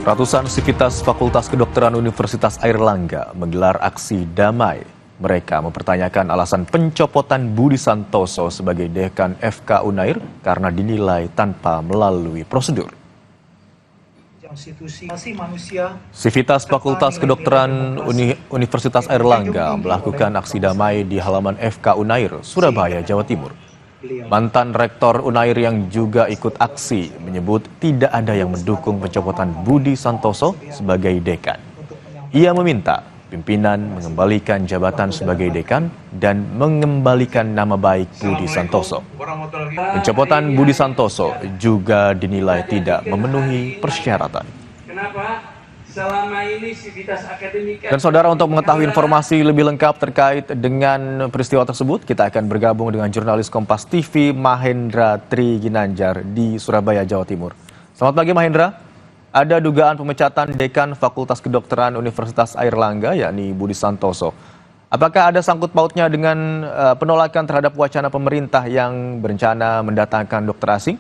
Ratusan sivitas Fakultas Kedokteran Universitas Airlangga menggelar aksi damai. Mereka mempertanyakan alasan pencopotan Budi Santoso sebagai Dekan FK Unair karena dinilai tanpa melalui prosedur. Sivitas Fakultas Kedokteran Universitas Airlangga melakukan aksi damai di halaman FK Unair, Surabaya, Jawa Timur. Mantan Rektor Unair yang juga ikut aksi menyebut tidak ada yang mendukung pencopotan Budi Santoso sebagai dekan. Ia meminta pimpinan mengembalikan jabatan sebagai dekan dan mengembalikan nama baik Budi Santoso. Pencopotan Budi Santoso juga dinilai tidak memenuhi persyaratan. Selama ini Sivitas Akademika. Dan saudara, untuk mengetahui informasi lebih lengkap terkait dengan peristiwa tersebut, kita akan bergabung dengan jurnalis Kompas TV Mahendra Tri Ginanjar di Surabaya, Jawa Timur. Selamat pagi Mahendra. Ada dugaan pemecatan Dekan Fakultas Kedokteran Universitas Airlangga yakni Budi Santoso. Apakah ada sangkut pautnya dengan penolakan terhadap wacana pemerintah yang berencana mendatangkan dokter asing?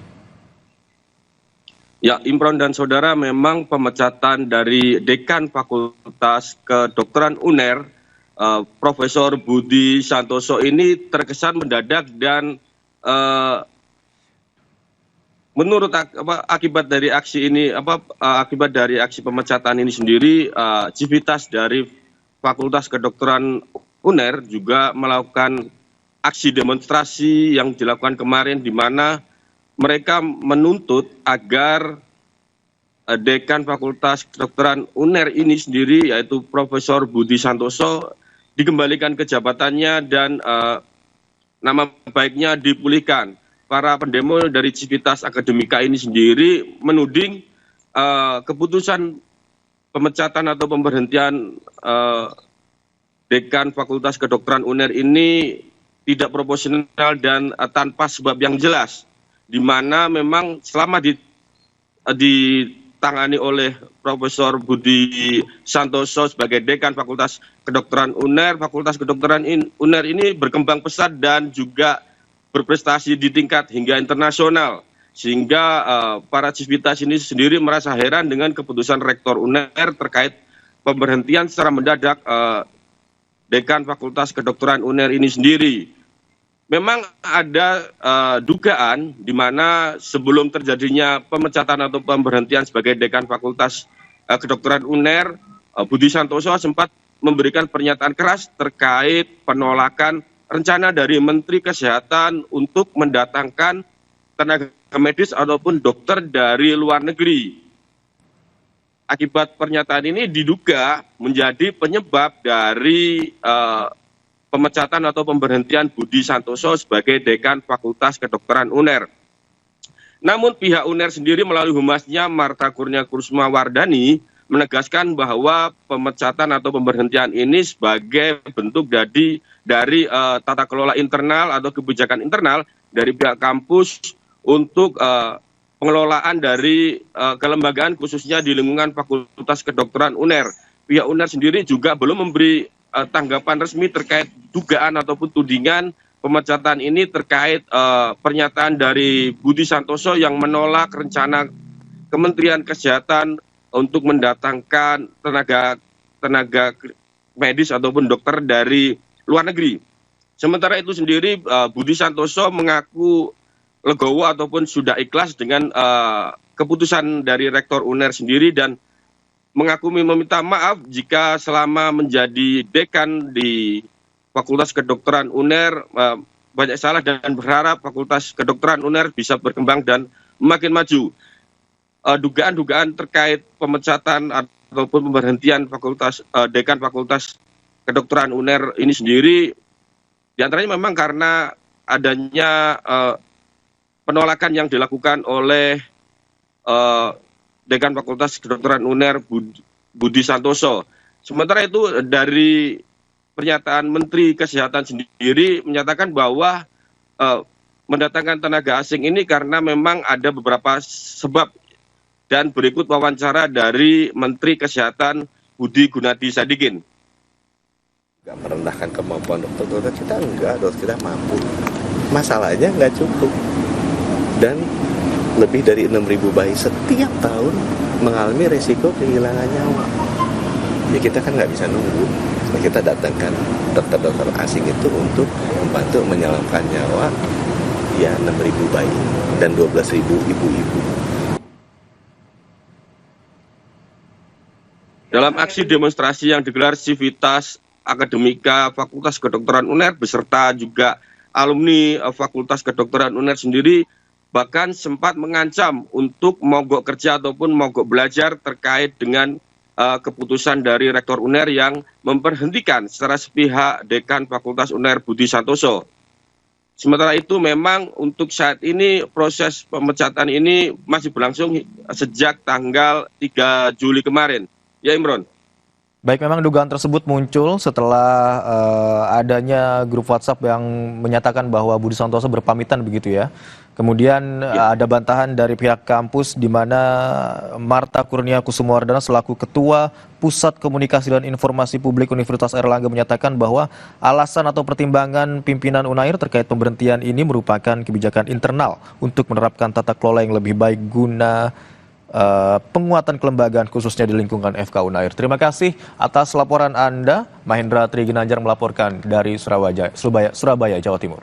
Ya, Imron dan saudara, memang pemecatan dari Dekan Fakultas Kedokteran UNER, Profesor Budi Santoso ini terkesan mendadak dan menurut akibat dari aksi ini, akibat dari aksi pemecatan ini sendiri, sivitas dari Fakultas Kedokteran UNER juga melakukan aksi demonstrasi yang dilakukan kemarin, di mana mereka menuntut agar Dekan Fakultas Kedokteran UNER ini sendiri, yaitu Profesor Budi Santoso, dikembalikan ke jabatannya dan nama baiknya dipulihkan. Para pendemo dari Sivitas Akademika ini sendiri menuding keputusan pemecatan atau pemberhentian Dekan Fakultas Kedokteran UNER ini tidak proporsional dan tanpa sebab yang jelas, di mana memang selama ditangani oleh Profesor Budi Santoso sebagai Dekan Fakultas Kedokteran UNER, Fakultas Kedokteran UNER ini berkembang pesat dan juga berprestasi di tingkat hingga internasional, sehingga para sivitas ini sendiri merasa heran dengan keputusan Rektor UNER terkait pemberhentian secara mendadak Dekan Fakultas Kedokteran UNER ini sendiri. Memang ada dugaan di mana sebelum terjadinya pemecatan atau pemberhentian sebagai Dekan Fakultas Kedokteran UNER, Budi Santoso sempat memberikan pernyataan keras terkait penolakan rencana dari Menteri Kesehatan untuk mendatangkan tenaga medis ataupun dokter dari luar negeri. Akibat pernyataan ini diduga menjadi penyebab dari pemecatan atau pemberhentian Budi Santoso sebagai Dekan Fakultas Kedokteran UNER. Namun pihak UNER sendiri melalui humasnya Marta Kurnia Kursma Wardani menegaskan bahwa pemecatan atau pemberhentian ini sebagai bentuk dari tata kelola internal atau kebijakan internal dari pihak kampus untuk pengelolaan dari kelembagaan khususnya di lingkungan Fakultas Kedokteran UNER. Pihak UNER sendiri juga belum memberi tanggapan resmi terkait dugaan ataupun tudingan pemecatan ini terkait pernyataan dari Budi Santoso yang menolak rencana Kementerian Kesehatan untuk mendatangkan tenaga medis ataupun dokter dari luar negeri. Sementara itu sendiri Budi Santoso mengaku legowo ataupun sudah ikhlas dengan keputusan dari Rektor UNER sendiri dan mengaku meminta maaf jika selama menjadi dekan di Fakultas Kedokteran UNER banyak salah dan berharap Fakultas Kedokteran UNER bisa berkembang dan makin maju. Dugaan-dugaan terkait pemecatan ataupun pemberhentian Dekan Fakultas Kedokteran UNER ini sendiri diantaranya memang karena adanya penolakan yang dilakukan oleh Dekan Fakultas Kedokteran UNER Budi Santoso. Sementara itu dari pernyataan Menteri Kesehatan sendiri menyatakan bahwa mendatangkan tenaga asing ini karena memang ada beberapa sebab, dan berikut wawancara dari Menteri Kesehatan Budi Gunadi Sadikin. Nggak merendahkan kemampuan dokter kita, enggak, dokter kita mampu. Masalahnya nggak cukup. Dan lebih dari 6.000 bayi setiap tahun mengalami resiko kehilangan nyawa. Ya kita kan nggak bisa nunggu. Nah, kita datangkan dokter-dokter asing itu untuk membantu menyelamatkan nyawa ya 6.000 bayi dan 12.000 ibu-ibu. Dalam aksi demonstrasi yang digelar Civitas Akademika Fakultas Kedokteran UNER beserta juga alumni Fakultas Kedokteran UNER sendiri bahkan sempat mengancam untuk mogok kerja ataupun mogok belajar terkait dengan keputusan dari Rektor UNER yang memberhentikan secara sepihak Dekan Fakultas UNER Budi Santoso. Sementara itu memang untuk saat ini proses pemecatan ini masih berlangsung sejak tanggal 3 Juli kemarin. Ya Imron. Baik, memang dugaan tersebut muncul setelah adanya grup WhatsApp yang menyatakan bahwa Budi Santoso berpamitan begitu ya. Kemudian ada bantahan dari pihak kampus di mana Marta Kurnia Kusumawardana selaku Ketua Pusat Komunikasi dan Informasi Publik Universitas Airlangga menyatakan bahwa alasan atau pertimbangan pimpinan UNAIR terkait pemberhentian ini merupakan kebijakan internal untuk menerapkan tata kelola yang lebih baik guna penguatan kelembagaan khususnya di lingkungan FK UNAIR. Terima kasih atas laporan Anda. Mahendra Triginanjar melaporkan dari Surabaya, Jawa Timur.